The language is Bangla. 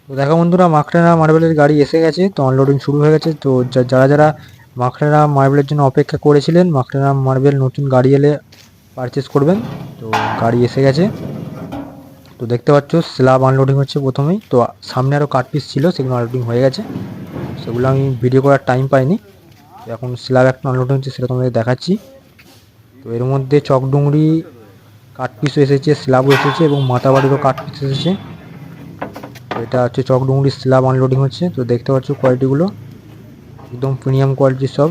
তো দেখো বন্ধুরা, মাখরানা মার্বেলের গাড়ি এসে গেছে। তো আনলোডিং শুরু হয়ে গেছে। তো যারা যারা মাখরানা মার্বেলের জন্য অপেক্ষা করেছিলেন, মাখরানা মার্বেল নতুন গাড়ি এলে পারচেস করবেন। তো গাড়ি এসে গেছে। তো দেখতে পাচ্ছ স্ল্যাব আনলোডিং হচ্ছে প্রথমেই। তো সামনে আরও কাট পিস ছিল, সেগুলো আনলোডিং হয়ে গেছে। সেগুলো আমি ভিডিও করার টাইম পাইনি। তো এখন স্ল্যাব একটা আনলোডিং হচ্ছে, সেটা তোমাদের দেখাচ্ছি। তো এর মধ্যে চকডুংরি কাট পিসও এসেছে, স্ল্যাবও এসেছে এবং মাথাবাড়িরও কাট পিস এসেছে। তো এটা হচ্ছে চকডুংরি স্ল্যাব আনলোডিং হচ্ছে। তো দেখতে পাচ্ছ কোয়ালিটিগুলো একদম প্রিমিয়াম কোয়ালিটির সব।